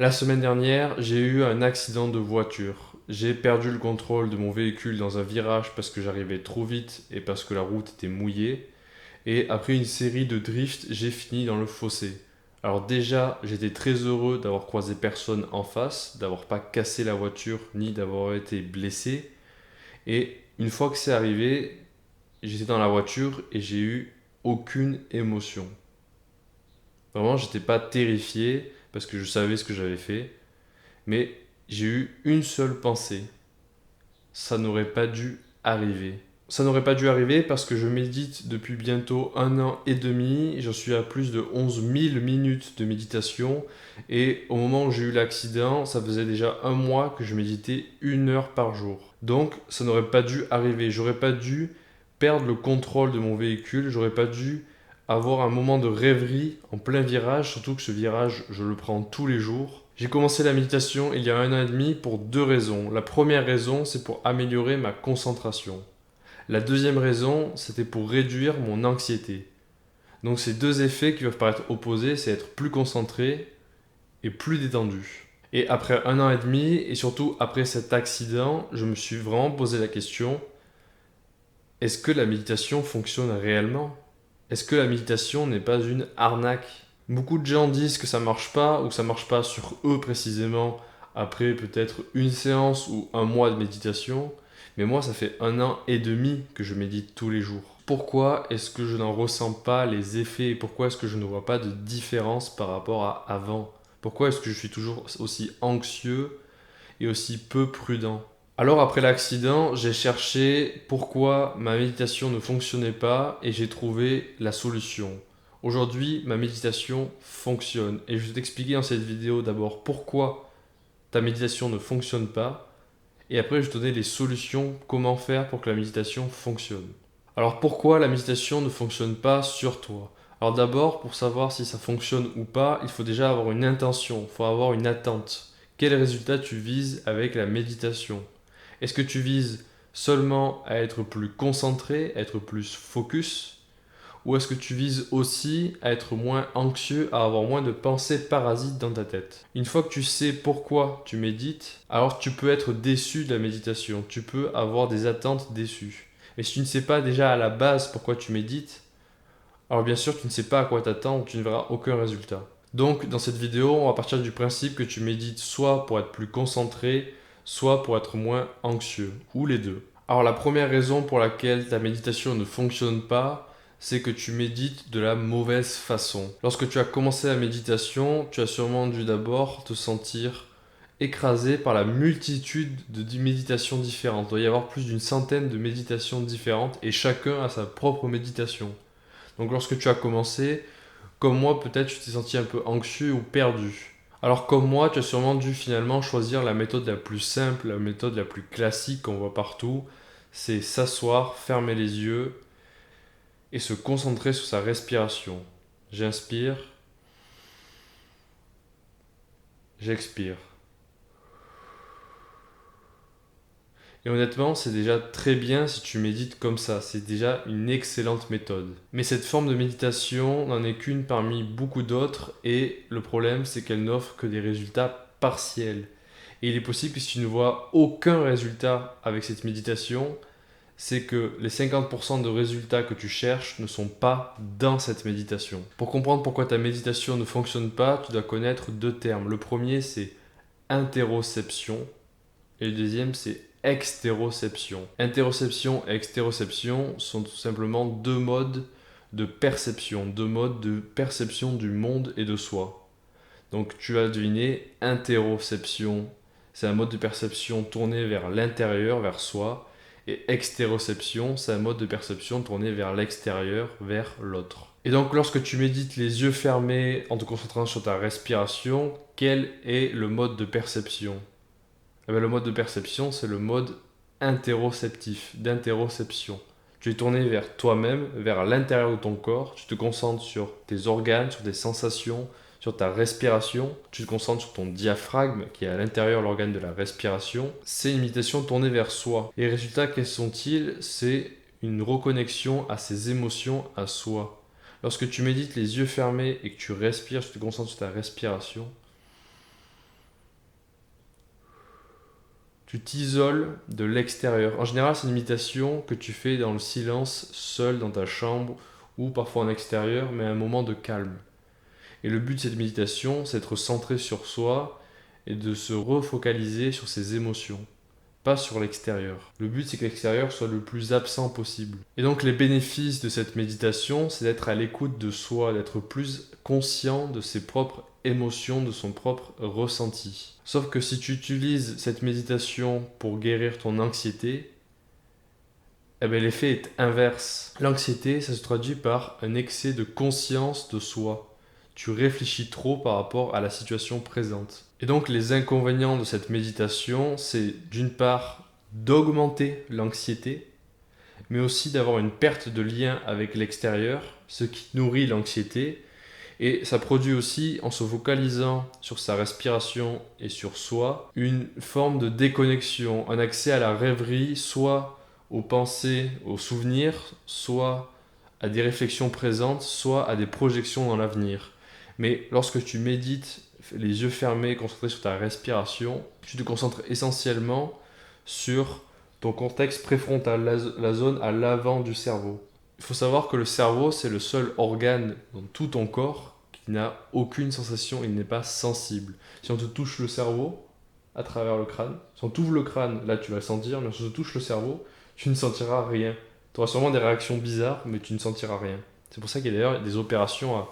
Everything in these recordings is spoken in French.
La semaine dernière, j'ai eu un accident de voiture. J'ai perdu le contrôle de mon véhicule dans un virage parce que j'arrivais trop vite et parce que la route était mouillée. Et après une série de drifts, j'ai fini dans le fossé. Alors déjà, j'étais très heureux d'avoir croisé personne en face, d'avoir pas cassé la voiture ni d'avoir été blessé. Et une fois que c'est arrivé, j'étais dans la voiture et j'ai eu aucune émotion. Vraiment, j'étais pas terrifié parce que je savais ce que j'avais fait. Mais j'ai eu une seule pensée. Ça n'aurait pas dû arriver. Ça n'aurait pas dû arriver parce que je médite depuis bientôt 1 an et demi. J'en suis à plus de 11 000 minutes de méditation. Et au moment où j'ai eu l'accident, ça faisait déjà un mois que je méditais 1 heure par jour. Donc ça n'aurait pas dû arriver. J'aurais pas dû perdre le contrôle de mon véhicule. J'aurais pas dû avoir un moment de rêverie en plein virage. Surtout que ce virage, je le prends tous les jours. J'ai commencé la méditation il y a 1 an et demi pour deux raisons. La première raison, c'est pour améliorer ma concentration. La deuxième raison, c'était pour réduire mon anxiété. Donc ces deux effets qui peuvent paraître opposés, c'est être plus concentré et plus détendu. Et après 1 an et demi, et surtout après cet accident, je me suis vraiment posé la question, est-ce que la méditation fonctionne réellement? Est-ce que la méditation n'est pas une arnaque? Beaucoup de gens disent que ça marche pas ou que ça marche pas sur eux précisément après peut-être une séance ou un mois de méditation. Mais moi, ça fait 1 an et demi que je médite tous les jours. Pourquoi est-ce que je n'en ressens pas les effets et pourquoi est-ce que je ne vois pas de différence par rapport à avant? Pourquoi est-ce que je suis toujours aussi anxieux et aussi peu prudent? Alors après l'accident, j'ai cherché pourquoi ma méditation ne fonctionnait pas et j'ai trouvé la solution. Aujourd'hui, ma méditation fonctionne et je vais t'expliquer dans cette vidéo d'abord pourquoi ta méditation ne fonctionne pas et après je vais te donner les solutions, comment faire pour que la méditation fonctionne. Alors pourquoi la méditation ne fonctionne pas sur toi? Alors d'abord, pour savoir si ça fonctionne ou pas, il faut déjà avoir une intention, il faut avoir une attente. Quel résultat tu vises avec la méditation? Est-ce que tu vises seulement à être plus concentré, à être plus focus? Ou est-ce que tu vises aussi à être moins anxieux, à avoir moins de pensées parasites dans ta tête? Une fois que tu sais pourquoi tu médites, alors tu peux être déçu de la méditation, tu peux avoir des attentes déçues. Mais si tu ne sais pas déjà à la base pourquoi tu médites, alors bien sûr tu ne sais pas à quoi t'attendre, tu ne verras aucun résultat. Donc dans cette vidéo, on va partir du principe que tu médites soit pour être plus concentré, soit pour être moins anxieux, ou les deux. Alors la première raison pour laquelle ta méditation ne fonctionne pas, c'est que tu médites de la mauvaise façon. Lorsque tu as commencé la méditation, tu as sûrement dû d'abord te sentir écrasé par la multitude de méditations différentes. Il doit y avoir plus d'une centaine de méditations différentes et chacun a sa propre méditation. Donc lorsque tu as commencé, comme moi, peut-être tu t'es senti un peu anxieux ou perdu. Alors comme moi, tu as sûrement dû finalement choisir la méthode la plus simple, la méthode la plus classique qu'on voit partout. C'est s'asseoir, fermer les yeux et se concentrer sur sa respiration. J'inspire, j'expire. Et honnêtement, c'est déjà très bien si tu médites comme ça. C'est déjà une excellente méthode. Mais cette forme de méditation n'en est qu'une parmi beaucoup d'autres et le problème, c'est qu'elle n'offre que des résultats partiels. Et il est possible que si tu ne vois aucun résultat avec cette méditation, c'est que les 50% de résultats que tu cherches ne sont pas dans cette méditation. Pour comprendre pourquoi ta méditation ne fonctionne pas, tu dois connaître deux termes. Le premier, c'est interoception et le deuxième, c'est extéroception. Interoception et extéroception sont tout simplement deux modes de perception, deux modes de perception du monde et de soi. Donc tu as deviné, interoception, c'est un mode de perception tourné vers l'intérieur, vers soi, et extéroception, c'est un mode de perception tourné vers l'extérieur, vers l'autre. Et donc lorsque tu médites les yeux fermés en te concentrant sur ta respiration, quel est le mode de perception? Eh bien, le mode de perception, c'est le mode interoceptif, d'interoception. Tu es tourné vers toi-même, vers l'intérieur de ton corps, tu te concentres sur tes organes, sur tes sensations, sur ta respiration, tu te concentres sur ton diaphragme qui est à l'intérieur de l'organe de la respiration. C'est une méditation tournée vers soi. Et les résultats, quels sont-ils? C'est une reconnexion à ses émotions, à soi. Lorsque tu médites les yeux fermés et que tu respires, tu te concentres sur ta respiration, Tu t'isoles de l'extérieur. En général, c'est une méditation que tu fais dans le silence, seul dans ta chambre ou parfois en extérieur, mais à un moment de calme. Et le but de cette méditation, c'est d'être centré sur soi et de se refocaliser sur ses émotions, pas sur l'extérieur. Le but, c'est que l'extérieur soit le plus absent possible. Et donc, les bénéfices de cette méditation, c'est d'être à l'écoute de soi, d'être plus conscient de ses propres émotions, de son propre ressenti. Sauf que si tu utilises cette méditation pour guérir ton anxiété, eh bien, l'effet est inverse. L'anxiété, ça se traduit par un excès de conscience de soi. Tu réfléchis trop par rapport à la situation présente. Et donc les inconvénients de cette méditation, c'est d'une part d'augmenter l'anxiété, mais aussi d'avoir une perte de lien avec l'extérieur, ce qui nourrit l'anxiété. Et ça produit aussi, en se focalisant sur sa respiration et sur soi, une forme de déconnexion, un accès à la rêverie, soit aux pensées, aux souvenirs, soit à des réflexions présentes, soit à des projections dans l'avenir. Mais lorsque tu médites, les yeux fermés, concentré sur ta respiration, tu te concentres essentiellement sur ton cortex préfrontal, la zone à l'avant du cerveau. Il faut savoir que le cerveau, c'est le seul organe dans tout ton corps qui n'a aucune sensation, il n'est pas sensible. Si on te touche le cerveau à travers le crâne, si on t'ouvre le crâne, là tu vas le sentir, mais si on te touche le cerveau, tu ne sentiras rien. Tu auras sûrement des réactions bizarres, mais tu ne sentiras rien. C'est pour ça qu'il y a d'ailleurs des opérations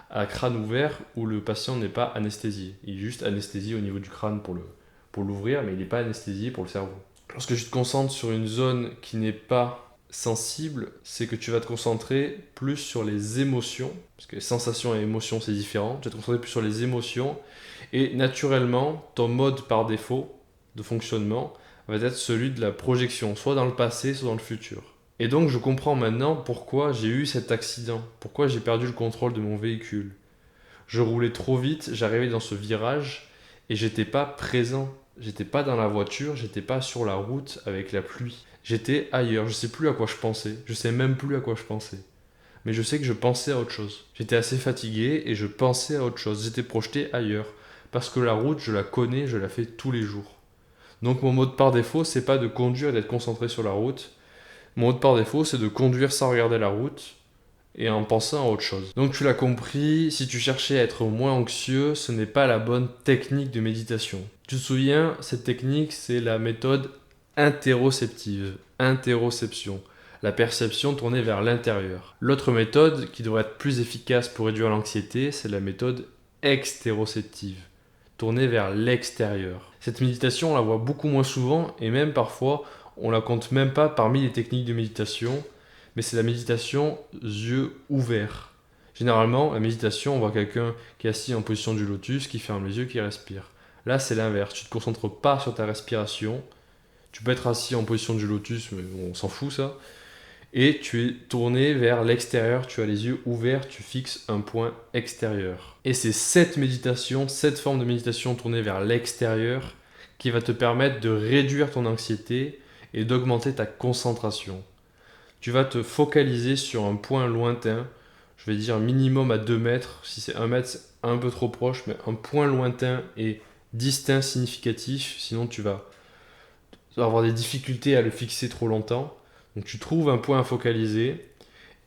à crâne ouvert où le patient n'est pas anesthésié. Il est juste anesthésié au niveau du crâne pour l'ouvrir, mais il n'est pas anesthésié pour le cerveau. Lorsque tu te concentres sur une zone qui n'est pas sensible, c'est que tu vas te concentrer plus sur les émotions, parce que sensations et émotions c'est différent, tu vas te concentrer plus sur les émotions, et naturellement, ton mode par défaut de fonctionnement va être celui de la projection, soit dans le passé, soit dans le futur. Et donc je comprends maintenant pourquoi j'ai eu cet accident, pourquoi j'ai perdu le contrôle de mon véhicule. Je roulais trop vite, j'arrivais dans ce virage et j'étais pas présent. J'étais pas dans la voiture, j'étais pas sur la route avec la pluie. J'étais ailleurs, je sais plus à quoi je pensais, je sais même plus à quoi je pensais. Mais je sais que je pensais à autre chose. J'étais assez fatigué et je pensais à autre chose, j'étais projeté ailleurs. Parce que la route, je la connais, je la fais tous les jours. Donc mon mode par défaut, c'est pas de conduire et d'être concentré sur la route. Mon mode par défaut, c'est de conduire sans regarder la route et en pensant à autre chose. Donc tu l'as compris, si tu cherchais à être moins anxieux, ce n'est pas la bonne technique de méditation. Tu te souviens, cette technique, c'est la méthode interoceptive, interoception, la perception tournée vers l'intérieur. L'autre méthode, qui devrait être plus efficace pour réduire l'anxiété, c'est la méthode extéroceptive, tournée vers l'extérieur. Cette méditation, on la voit beaucoup moins souvent et même parfois, on la compte même pas parmi les techniques de méditation, mais c'est la méditation yeux ouverts. Généralement, la méditation, on voit quelqu'un qui est assis en position du lotus, qui ferme les yeux, qui respire. Là, c'est l'inverse. Tu ne te concentres pas sur ta respiration. Tu peux être assis en position du lotus, mais on s'en fout ça. Et tu es tourné vers l'extérieur, tu as les yeux ouverts, tu fixes un point extérieur. Et c'est cette méditation, cette forme de méditation tournée vers l'extérieur, qui va te permettre de réduire ton anxiété et d'augmenter ta concentration. Tu vas te focaliser sur un point lointain, je vais dire minimum à 2 mètres, si c'est 1 mètre, c'est un peu trop proche, mais un point lointain et distinct, significatif, sinon tu vas avoir des difficultés à le fixer trop longtemps. Donc tu trouves un point à focaliser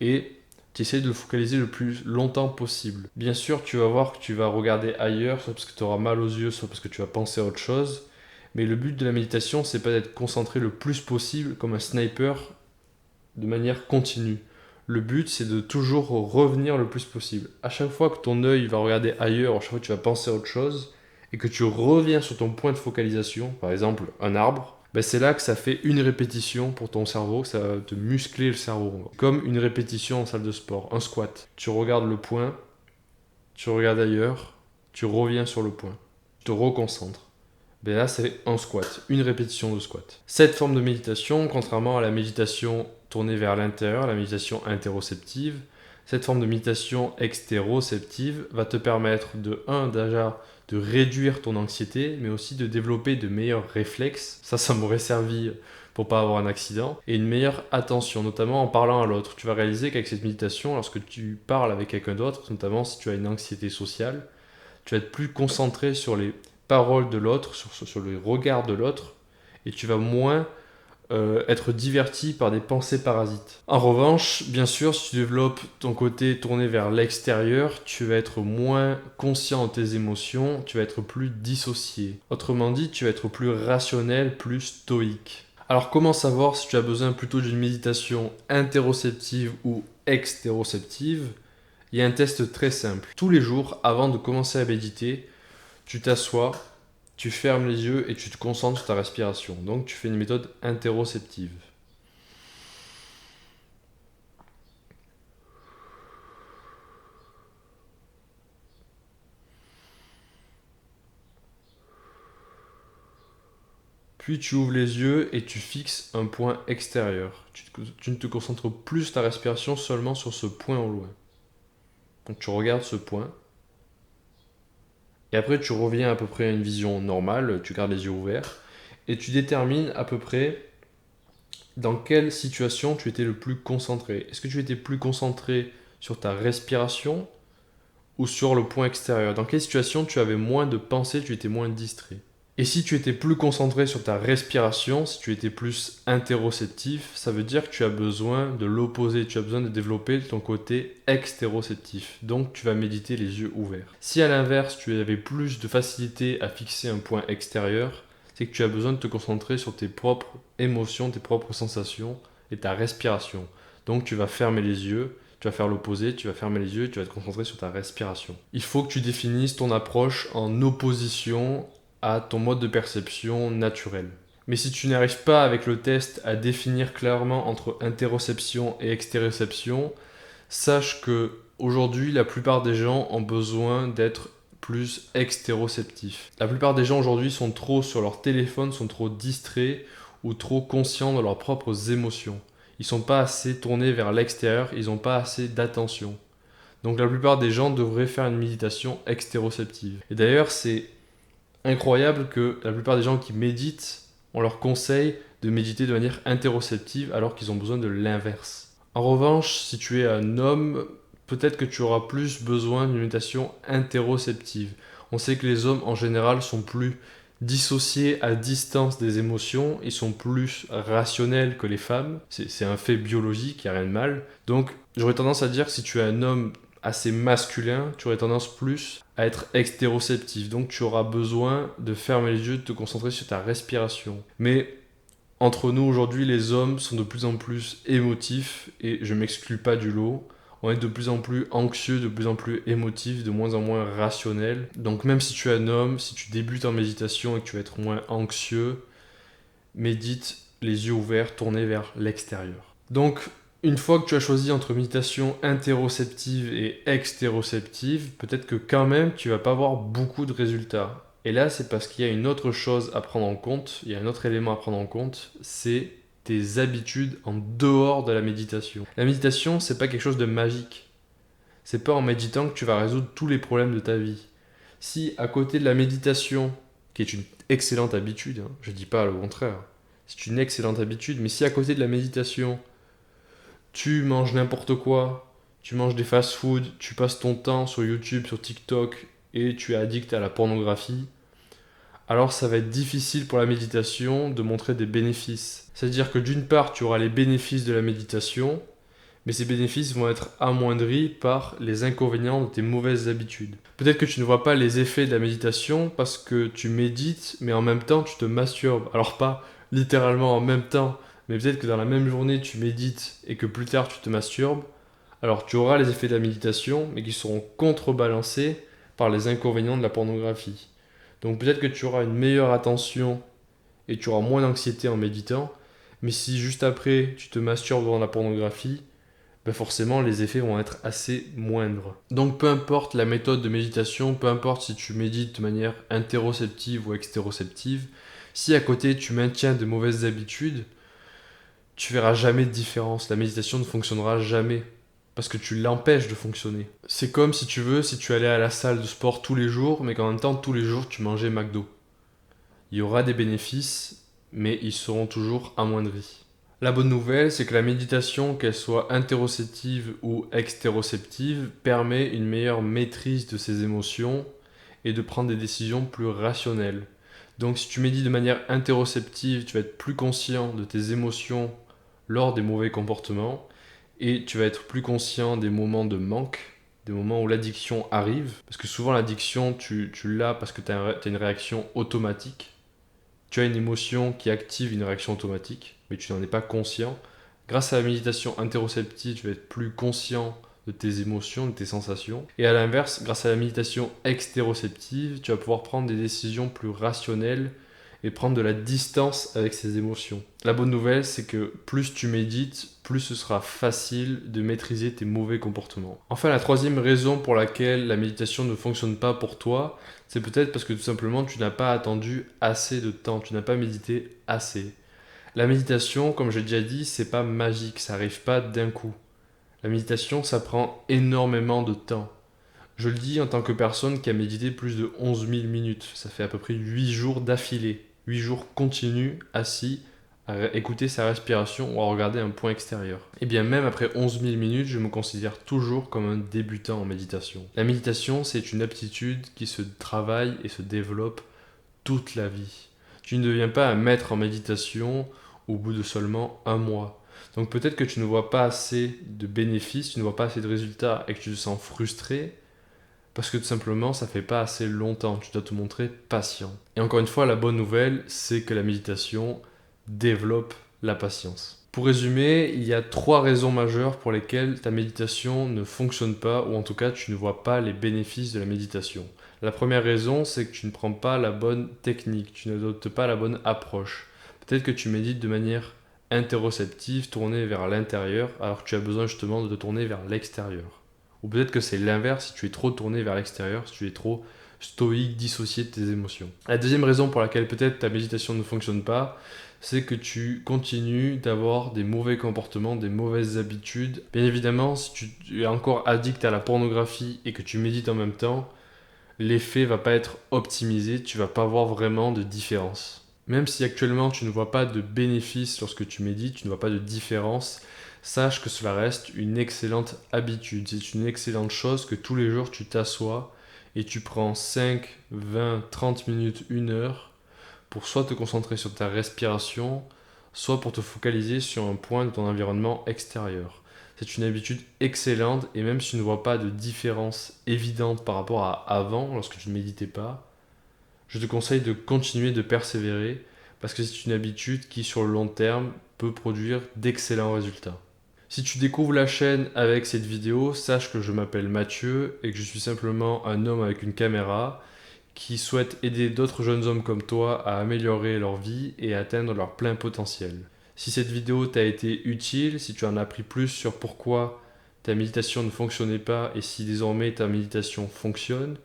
et tu essaies de le focaliser le plus longtemps possible. Bien sûr, tu vas voir que tu vas regarder ailleurs, soit parce que tu auras mal aux yeux, soit parce que tu vas penser à autre chose. Mais le but de la méditation, c'est pas d'être concentré le plus possible comme un sniper de manière continue. Le but, c'est de toujours revenir le plus possible. À chaque fois que ton œil va regarder ailleurs, à chaque fois que tu vas penser à autre chose, et que tu reviens sur ton point de focalisation, par exemple un arbre, ben c'est là que ça fait une répétition pour ton cerveau, ça va te muscler le cerveau. Comme une répétition en salle de sport, un squat. Tu regardes le point, tu regardes ailleurs, tu reviens sur le point. Tu te reconcentres. Ben là, c'est un squat, une répétition de squat. Cette forme de méditation, contrairement à la méditation tournée vers l'intérieur, la méditation interoceptive, cette forme de méditation extéroceptive va te permettre déjà de réduire ton anxiété, mais aussi de développer de meilleurs réflexes. Ça m'aurait servi pour pas avoir un accident. Et une meilleure attention, notamment en parlant à l'autre. Tu vas réaliser qu'avec cette méditation, lorsque tu parles avec quelqu'un d'autre, notamment si tu as une anxiété sociale, tu vas être plus concentré sur les paroles de l'autre, sur le regard de l'autre, et tu vas moins être diverti par des pensées parasites. En revanche, bien sûr, si tu développes ton côté tourné vers l'extérieur, tu vas être moins conscient de tes émotions, tu vas être plus dissocié. Autrement dit, tu vas être plus rationnel, plus stoïque. Alors comment savoir si tu as besoin plutôt d'une méditation interoceptive ou extéroceptive? Il y a un test très simple. Tous les jours, avant de commencer à méditer, tu t'assois, tu fermes les yeux et tu te concentres sur ta respiration. Donc tu fais une méthode interoceptive. Puis tu ouvres les yeux et tu fixes un point extérieur. Tu ne te concentres plus sur ta respiration seulement sur ce point au loin. Donc tu regardes ce point. Et après tu reviens à peu près à une vision normale, tu gardes les yeux ouverts. Et tu détermines à peu près dans quelle situation tu étais le plus concentré. Est-ce que tu étais plus concentré sur ta respiration ou sur le point extérieur? Dans quelle situation tu avais moins de pensées, tu étais moins distrait? Et si tu étais plus concentré sur ta respiration, si tu étais plus interoceptif, ça veut dire que tu as besoin de l'opposé, tu as besoin de développer ton côté extéroceptif. Donc tu vas méditer les yeux ouverts. Si à l'inverse, tu avais plus de facilité à fixer un point extérieur, c'est que tu as besoin de te concentrer sur tes propres émotions, tes propres sensations et ta respiration. Donc tu vas fermer les yeux, tu vas faire l'opposé, tu vas fermer les yeux et tu vas te concentrer sur ta respiration. Il faut que tu définisses ton approche en opposition à ton mode de perception naturel. Mais si tu n'arrives pas avec le test à définir clairement entre interoception et extéroception, sache que aujourd'hui la plupart des gens ont besoin d'être plus extéroceptifs. La plupart des gens aujourd'hui sont trop sur leur téléphone, sont trop distraits ou trop conscients de leurs propres émotions. Ils sont pas assez tournés vers l'extérieur, ils n'ont pas assez d'attention. Donc la plupart des gens devraient faire une méditation extéroceptive. Et d'ailleurs, c'est incroyable que la plupart des gens qui méditent, on leur conseille de méditer de manière interoceptive alors qu'ils ont besoin de l'inverse. En revanche, si tu es un homme, peut-être que tu auras plus besoin d'une méditation interoceptive. On sait que les hommes en général sont plus dissociés à distance des émotions, ils sont plus rationnels que les femmes. C'est un fait biologique, il n'y a rien de mal. Donc j'aurais tendance à dire que si tu es un homme assez masculin, tu aurais tendance plus à être extéroceptif. Donc tu auras besoin de fermer les yeux, de te concentrer sur ta respiration. Mais entre nous aujourd'hui, les hommes sont de plus en plus émotifs et je m'exclus pas du lot. On est de plus en plus anxieux, de plus en plus émotif, de moins en moins rationnel. Donc même si tu es un homme, si tu débutes en méditation et que tu vas être moins anxieux, médite les yeux ouverts, tournés vers l'extérieur. Donc une fois que tu as choisi entre méditation interoceptive et extéroceptive, peut-être que quand même tu vas pas avoir beaucoup de résultats. Et là, c'est parce qu'il y a une autre chose à prendre en compte, il y a un autre élément à prendre en compte, c'est tes habitudes en dehors de la méditation. La méditation, c'est pas quelque chose de magique. C'est pas en méditant que tu vas résoudre tous les problèmes de ta vie. Si à côté de la méditation, qui est une excellente habitude, hein, je dis pas le contraire, c'est une excellente habitude, mais si à côté de la méditation, tu manges n'importe quoi, tu manges des fast-food, tu passes ton temps sur YouTube, sur TikTok et tu es addict à la pornographie, alors ça va être difficile pour la méditation de montrer des bénéfices. C'est-à-dire que d'une part, tu auras les bénéfices de la méditation, mais ces bénéfices vont être amoindris par les inconvénients de tes mauvaises habitudes. Peut-être que tu ne vois pas les effets de la méditation parce que tu médites, mais en même temps tu te masturbes. Alors pas littéralement en même temps, mais peut-être que dans la même journée tu médites et que plus tard tu te masturbes. Alors tu auras les effets de la méditation, mais qui seront contrebalancés par les inconvénients de la pornographie. Donc peut-être que tu auras une meilleure attention et tu auras moins d'anxiété en méditant, mais si juste après tu te masturbes devant la pornographie, ben forcément les effets vont être assez moindres. Donc peu importe la méthode de méditation, peu importe si tu médites de manière interoceptive ou extéroceptive, si à côté tu maintiens de mauvaises habitudes, tu verras jamais de différence. La méditation ne fonctionnera jamais parce que tu l'empêches de fonctionner. C'est comme si tu veux, si tu allais à la salle de sport tous les jours, mais qu'en même temps tous les jours tu mangeais McDo. Il y aura des bénéfices, mais ils seront toujours amoindris. La bonne nouvelle, c'est que la méditation, qu'elle soit interoceptive ou extéroceptive, permet une meilleure maîtrise de ses émotions et de prendre des décisions plus rationnelles. Donc si tu médites de manière interoceptive, tu vas être plus conscient de tes émotions lors des mauvais comportements et tu vas être plus conscient des moments de manque, des moments où l'addiction arrive. Parce que souvent l'addiction, tu l'as parce que tu as une réaction automatique. Tu as une émotion qui active une réaction automatique, mais tu n'en es pas conscient. Grâce à la méditation interoceptive, tu vas être plus conscient de tes émotions, de tes sensations. Et à l'inverse, grâce à la méditation extéroceptive, tu vas pouvoir prendre des décisions plus rationnelles et prendre de la distance avec ces émotions. La bonne nouvelle, c'est que plus tu médites, plus ce sera facile de maîtriser tes mauvais comportements. Enfin, la troisième raison pour laquelle la méditation ne fonctionne pas pour toi, c'est peut-être parce que tout simplement tu n'as pas attendu assez de temps, tu n'as pas médité assez. La méditation, comme j'ai déjà dit, c'est pas magique, ça arrive pas d'un coup. La méditation, ça prend énormément de temps. Je le dis en tant que personne qui a médité plus de 11 000 minutes. Ça fait à peu près 8 jours d'affilée. 8 jours continus, assis, à écouter sa respiration ou à regarder un point extérieur. Et bien même après 11 000 minutes, je me considère toujours comme un débutant en méditation. La méditation, c'est une aptitude qui se travaille et se développe toute la vie. Tu ne deviens pas un maître en méditation au bout de seulement un mois. Donc peut-être que tu ne vois pas assez de bénéfices, tu ne vois pas assez de résultats et que tu te sens frustré parce que tout simplement ça fait pas assez longtemps, tu dois te montrer patient. Et encore une fois, la bonne nouvelle, c'est que la méditation développe la patience. Pour résumer, il y a 3 raisons majeures pour lesquelles ta méditation ne fonctionne pas, ou en tout cas tu ne vois pas les bénéfices de la méditation. La première raison, c'est que tu ne prends pas la bonne technique, tu n'adoptes pas la bonne approche. Peut-être que tu médites de manière interoceptive, tournée vers l'intérieur, alors que tu as besoin justement de te tourner vers l'extérieur. Ou peut-être que c'est l'inverse, si tu es trop tourné vers l'extérieur, si tu es trop stoïque, dissocié de tes émotions. La deuxième raison pour laquelle peut-être ta méditation ne fonctionne pas, c'est que tu continues d'avoir des mauvais comportements, des mauvaises habitudes. Bien évidemment, si tu es encore addict à la pornographie et que tu médites en même temps, l'effet va pas être optimisé, tu vas pas voir vraiment de différence. Même si actuellement tu ne vois pas de bénéfice lorsque tu médites, tu ne vois pas de différence, sache que cela reste une excellente habitude. C'est une excellente chose que tous les jours tu t'assois et tu prends 5, 20, 30 minutes, 1 heure pour soit te concentrer sur ta respiration, soit pour te focaliser sur un point de ton environnement extérieur. C'est une habitude excellente et même si tu ne vois pas de différence évidente par rapport à avant, lorsque tu ne méditais pas, je te conseille de continuer de persévérer parce que c'est une habitude qui sur le long terme peut produire d'excellents résultats. Si tu découvres la chaîne avec cette vidéo, sache que je m'appelle Mathieu et que je suis simplement un homme avec une caméra qui souhaite aider d'autres jeunes hommes comme toi à améliorer leur vie et à atteindre leur plein potentiel. Si cette vidéo t'a été utile, si tu en as appris plus sur pourquoi ta méditation ne fonctionnait pas et si désormais ta méditation fonctionne,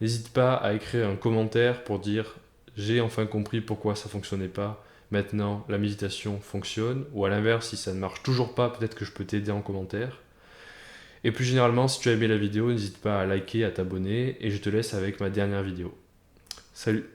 n'hésite pas à écrire un commentaire pour dire j'ai enfin compris pourquoi ça fonctionnait pas. Maintenant, la méditation fonctionne. Ou à l'inverse, si ça ne marche toujours pas, peut-être que je peux t'aider en commentaire. Et plus généralement, si tu as aimé la vidéo, n'hésite pas à liker, à t'abonner. Et je te laisse avec ma dernière vidéo. Salut!